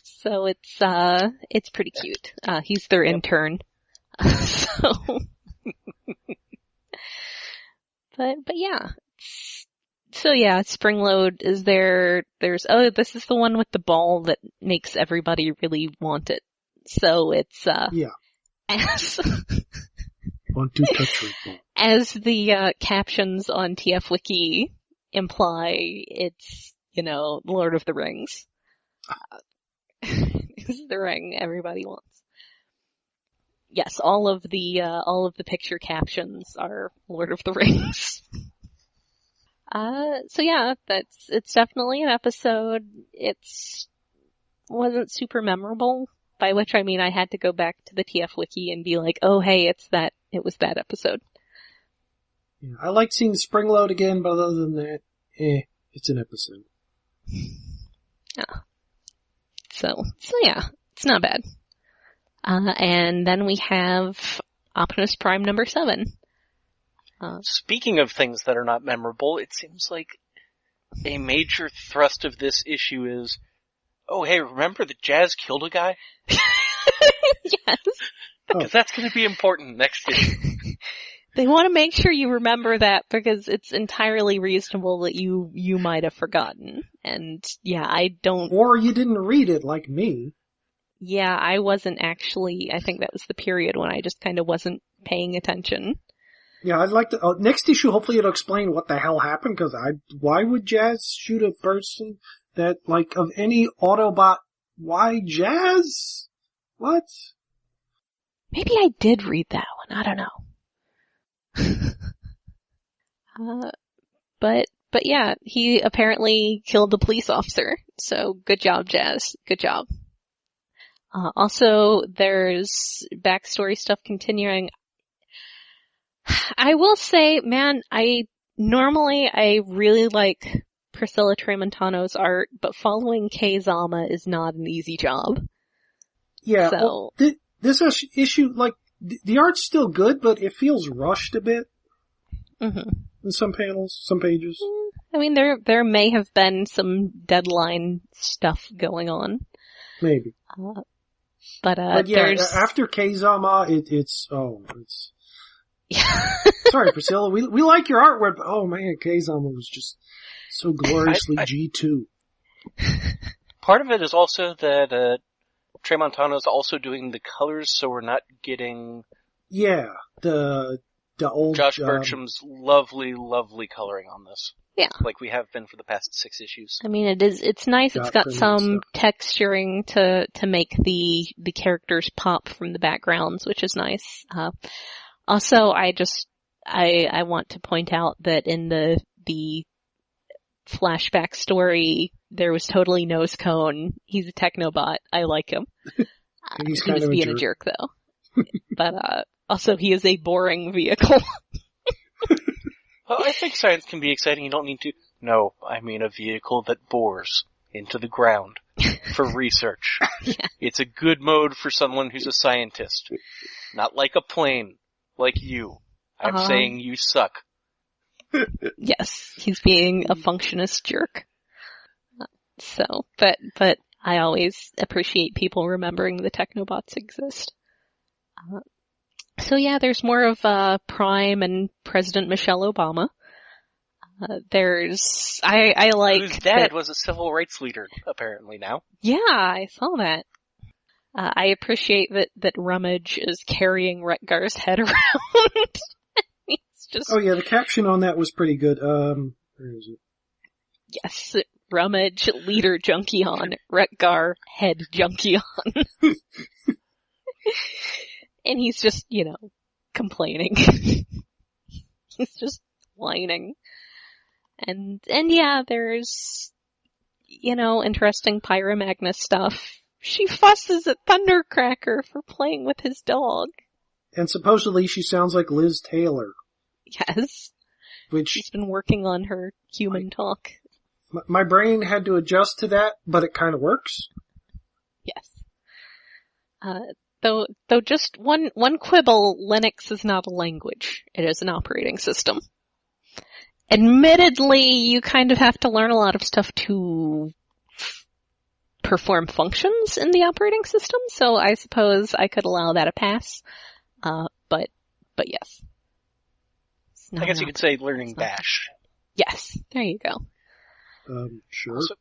So it's pretty cute. He's their intern. But yeah. So yeah, Springload is there. This is the one with the ball that makes everybody really want it. So it's, yeah. As Want to touch it. As the captions on TF Wiki imply, it's, Lord of the Rings. It's the ring everybody wants. Yes, all of the picture captions are Lord of the Rings. So yeah, it's definitely an episode. Wasn't super memorable, by which I mean I had to go back to the TF Wiki and be like, oh hey, it was that episode. Yeah, I liked seeing Springload again, but other than that, it's an episode. Yeah. So yeah, it's not bad. And then we have Optimus Prime number 7. Speaking of things that are not memorable, it seems like a major thrust of this issue is, oh hey, remember that Jazz killed a guy? Yes. Because that's going to be important next issue. They want to make sure you remember that because it's entirely reasonable that you might have forgotten. And yeah, I don't... Or you didn't read it like me. Yeah, I wasn't actually, I think that was the period when I just kind of wasn't paying attention. Yeah, I'd like to, next issue hopefully it'll explain what the hell happened, because why would Jazz shoot a person that, like, of any Autobot, why Jazz? What? Maybe I did read that one, I don't know. But yeah, he apparently killed a police officer, so good job, Jazz, good job. Also, there's backstory stuff continuing. I will say, man, I really like Priscilla Tramontano's art, but following Kei Zama is not an easy job. Yeah, so well, this issue, like, the art's still good, but it feels rushed a bit. Mm-hmm. In some panels, some pages. I mean, there may have been some deadline stuff going on. Maybe. But yeah, there's... after Kei-Zama, it's... Sorry, Priscilla, we like your artwork, but oh man, Kei-Zama was just so gloriously G2. Part of it is also that, Tramontano's also doing the colors, so we're not getting... Yeah, the old... Josh Bertram's lovely, lovely coloring on this. Yeah. Like we have been for the past 6 issues. I mean, it's nice. It's got some texturing to make the characters pop from the backgrounds, which is nice. Also, I want to point out that in the flashback story, there was totally Nose Cone. He's a Technobot. I like him. He was being a jerk though. But, also he is a boring vehicle. Well, I think science can be exciting. You don't need to... No, I mean a vehicle that bores into the ground for research. Yeah. It's a good mode for someone who's a scientist. Not like a plane. Like you. I'm saying you suck. Yes, he's being a functionist jerk. So, but I always appreciate people remembering the Technobots exist. So yeah, there's more of Prime and President Michelle Obama. I like whose dad was a civil rights leader, apparently now. Yeah, I saw that. I appreciate that Rummage is carrying Retgar's head around. It's just... Oh yeah, the caption on that was pretty good. Where is it? Yes, Rummage, leader Junkion, Retgar, head Junkion. And he's just, complaining. He's just whining. And yeah, there's, interesting Pyromagna stuff. She fusses at Thundercracker for playing with his dog. And supposedly she sounds like Liz Taylor. Yes. Which... She's been working on her human talk. My brain had to adjust to that, but it kind of works. Yes. Though just one quibble, Linux is not a language. It is an operating system. Admittedly, you kind of have to learn a lot of stuff to perform functions in the operating system, so I suppose I could allow that a pass. But yes. I guess you could say learning Bash. Yes, there you go. Sure. Also,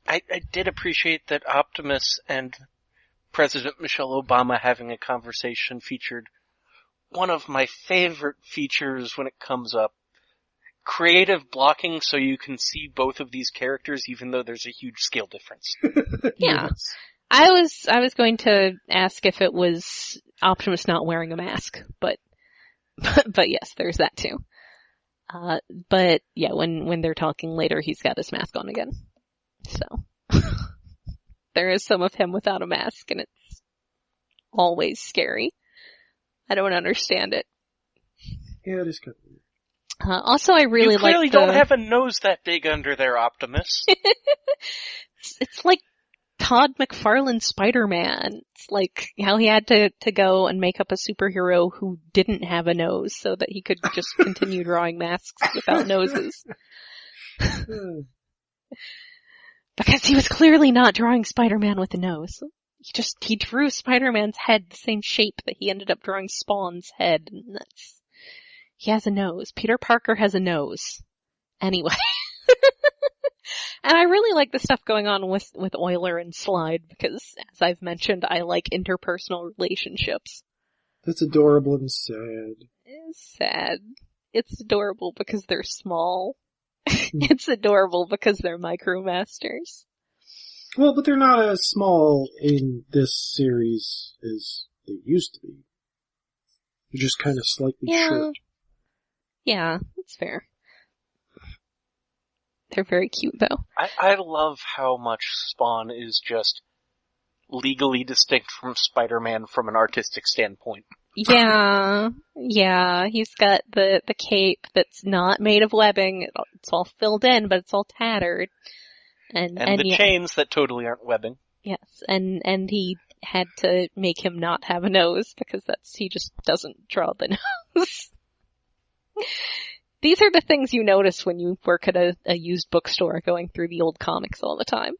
I did appreciate that Optimus and President Michelle Obama having a conversation featured one of my favorite features when it comes up. Creative blocking so you can see both of these characters even though there's a huge scale difference. Yeah. Yes. I was going to ask if it was Optimus not wearing a mask, but yes, there's that too. But yeah, when they're talking later, he's got his mask on again. So, there is some of him without a mask, and it's always scary. I don't understand it. Yeah, it is kind of weird. Also, I really like You clearly don't have a nose that big under there, Optimus. It's like Todd McFarlane's Spider-Man. It's like how he had to go and make up a superhero who didn't have a nose so that he could just continue drawing masks without noses. Because he was clearly not drawing Spider-Man with a nose. He drew Spider-Man's head the same shape that he ended up drawing Spawn's head, and he has a nose. Peter Parker has a nose. Anyway. And I really like the stuff going on with Euler and Slide because, as I've mentioned, I like interpersonal relationships. That's adorable and sad. It's sad. It's adorable because they're small. It's adorable because they're Micromasters. Well, but they're not as small in this series as they used to be. They're just kind of slightly short. Yeah, that's fair. They're very cute, though. I love how much Spawn is just legally distinct from Spider-Man from an artistic standpoint. Yeah, he's got the cape that's not made of webbing. It's all filled in, but it's all tattered. And the chains that totally aren't webbing. Yes, and he had to make him not have a nose because he just doesn't draw the nose. These are the things you notice when you work at a used bookstore going through the old comics all the time.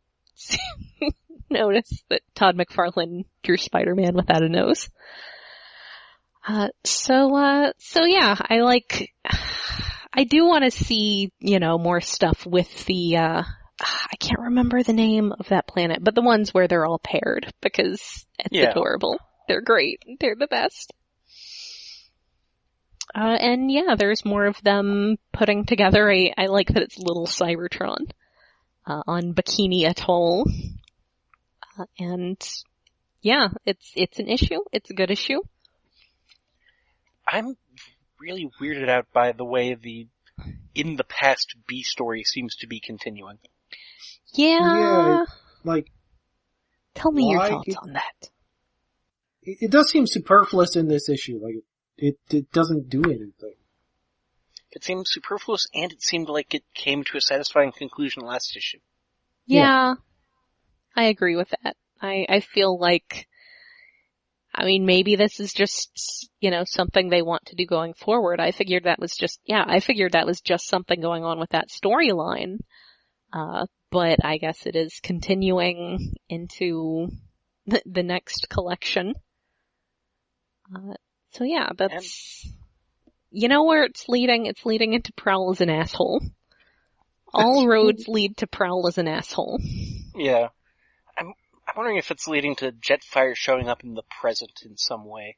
Notice that Todd McFarlane drew Spider-Man without a nose. So yeah, I do want to see, more stuff with the, I can't remember the name of that planet, but the ones where they're all paired because it's adorable. They're great. They're the best. And yeah, there's more of them putting together I like that it's Little Cybertron, on Bikini Atoll. And yeah, it's an issue. It's a good issue. I'm really weirded out by the way the in the past B story seems to be continuing. Yeah. Like, tell me your thoughts on that. It does seem superfluous in this issue. Like, it doesn't do anything. It seemed superfluous, and it seemed like it came to a satisfying conclusion last issue. Yeah. I agree with that. I feel like, maybe this is just, something they want to do going forward. I figured that was just something going on with that storyline. But I guess it is continuing into the next collection. So yeah, that's, where it's leading? It's leading into Prowl as an asshole. All roads lead to Prowl as an asshole. Yeah. I'm wondering if it's leading to Jetfire showing up in the present in some way.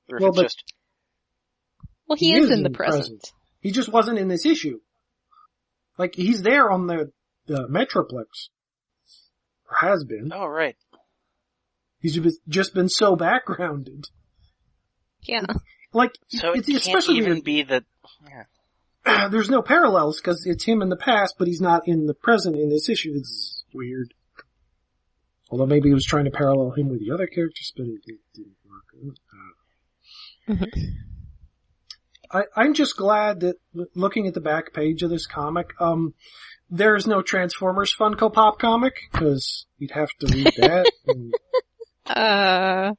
Or if Well, he is in the present. He just wasn't in this issue. Like, he's there on the Metroplex. Or has been. Oh, right. He's just been so backgrounded. Yeah. Like, so it's it can't especially even weird. be that... Yeah. There's no parallels, because it's him in the past, but he's not in the present in this issue. It's weird. Although maybe he was trying to parallel him with the other characters, but it didn't work. I'm just glad that, looking at the back page of this comic, there's no Transformers Funko Pop comic, because we'd have to read that. And That'd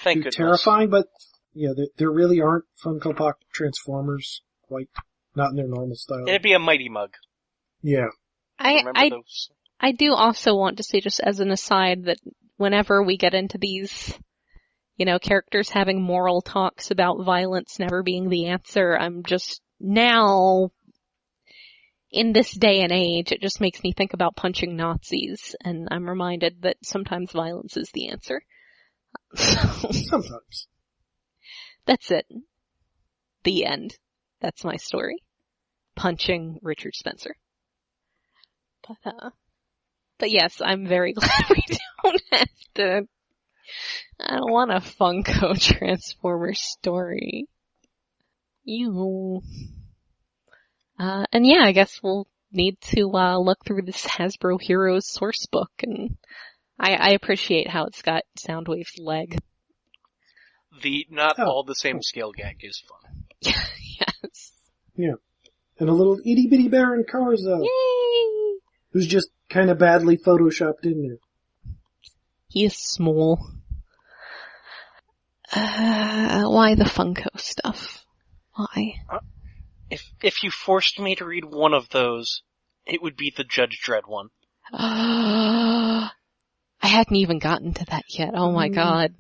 Thank be goodness. terrifying, but yeah, there really aren't Funko Pop Transformers, quite, not in their normal style. It'd be a Mighty Mug. Yeah. Remember those? I do also want to say, just as an aside, that whenever we get into these, characters having moral talks about violence never being the answer, I'm just now, in this day and age, it just makes me think about punching Nazis, and I'm reminded that sometimes violence is the answer. Sometimes. That's it. The end. That's my story. Punching Richard Spencer. But yes, I'm very glad we don't have to. I don't want a Funko Transformer story. And yeah, I guess we'll need to look through this Hasbro Heroes source book, and I appreciate how it's got Soundwave's leg. The not all the same scale gag is fun. Yes. Yeah. And a little itty bitty Baron Karza. Yay! Who's just kind of badly photoshopped in there. He is small. Why the Funko stuff? Why? If you forced me to read one of those, it would be the Judge Dredd one. I hadn't even gotten to that yet. Oh my god.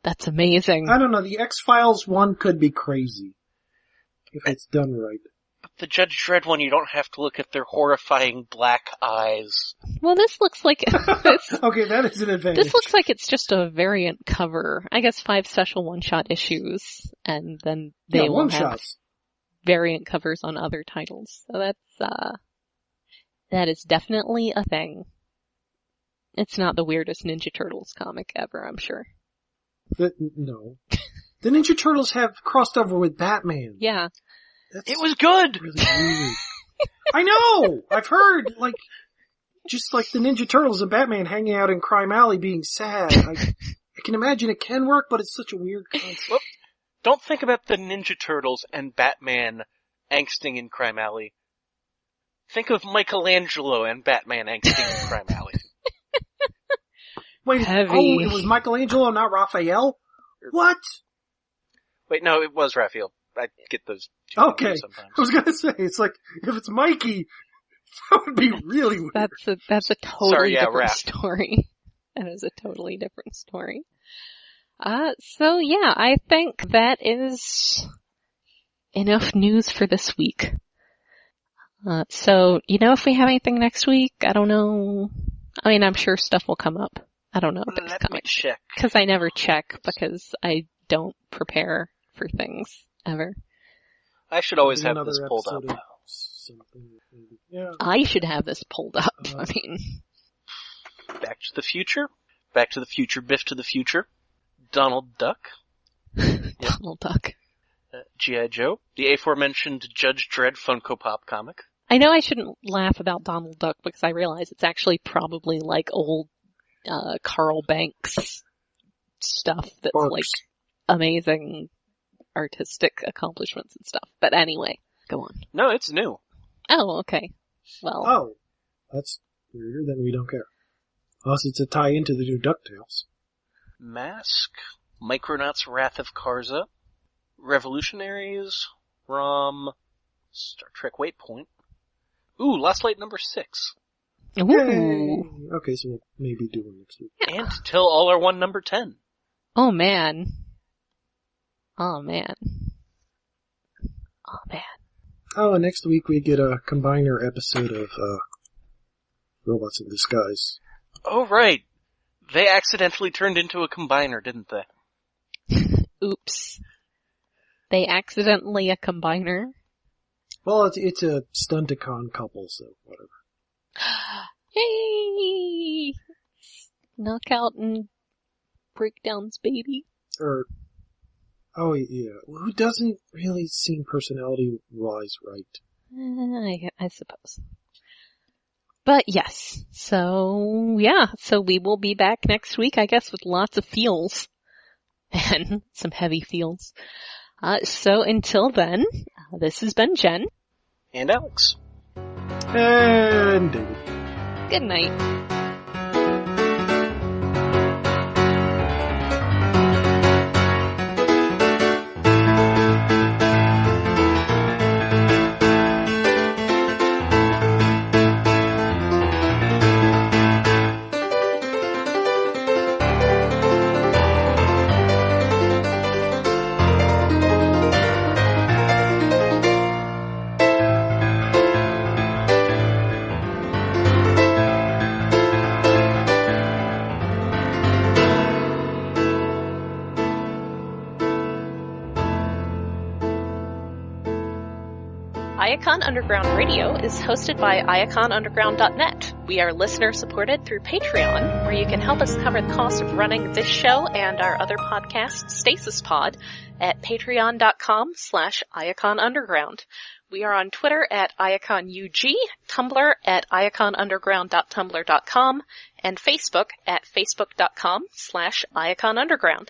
That's amazing. I don't know, the X-Files one could be crazy. If it's done right. But the Judge Dredd one, you don't have to look at their horrifying black eyes. Well, this looks like... Okay, that is an advantage. This looks like it's just a variant cover. I guess 5 special one-shot issues, and then they will have variant covers on other titles. So that is definitely a thing. It's not the weirdest Ninja Turtles comic ever, I'm sure. No. The Ninja Turtles have crossed over with Batman. Yeah. It was good! Really weird. I know! I've heard, just like the Ninja Turtles and Batman hanging out in Crime Alley being sad. I can imagine it can work, but it's such a weird concept. Well, don't think about the Ninja Turtles and Batman angsting in Crime Alley. Think of Michelangelo and Batman angsting in Crime Alley. Wait, Heavy. It was Michelangelo, not Raphael? What? Wait, no, it was Raphael. I get those two Okay. sometimes. I was gonna say, it's like, if it's Mikey, that would be really weird. That's a totally different Raph. story. That is a totally different story. So yeah, I think that is enough news for this week. So, if we have anything next week, I don't know. I mean, I'm sure stuff will come up. I don't know if it's Let coming. me check. Because I never check, because I don't prepare for things, ever. I should always have Another this pulled up. episode of something, maybe. Yeah. I should have this pulled up. I mean... Back to the Future. Back to the Future. Biff to the Future. Donald Duck. Donald Duck. G.I. Joe. The aforementioned Judge Dredd Funko Pop comic. I know I shouldn't laugh about Donald Duck because I realize it's actually probably like old Carl Banks stuff that's Barks. like amazing artistic accomplishments and stuff. But anyway, go on. No, it's new. Oh, okay. Well, Oh, that's weirder, then we don't care. Unless it's a tie into the new DuckTales. Mask. Micronauts Wrath of Karza. Revolutionaries from Star Trek Waypoint. Ooh, Last Light number 6. ooh. Yay! Okay, so we'll maybe do one next week. And Till All Are One number 10. Oh man. Oh man. Oh man. Oh, and next week we get a combiner episode of, Robots in Disguise. Oh, right. They accidentally turned into a combiner, didn't they? Oops. They accidentally a combiner. Well, it's a Stunticon couple, so whatever. Hey! Knockout and Breakdown's baby. Oh yeah, who doesn't really seem personality-wise right? I suppose. But yes, so we will be back next week, I guess, with lots of feels. And some heavy feels. So until then, this has been Jen. And Alex. And David. Good night. Iacon Underground Radio is hosted by iaconunderground.net. We are listener-supported through Patreon, where you can help us cover the cost of running this show and our other podcast, Stasis Pod, at patreon.com/iaconunderground. We are on Twitter at IaconUG, Tumblr at iaconunderground.tumblr.com, and Facebook at facebook.com/IaconUnderground.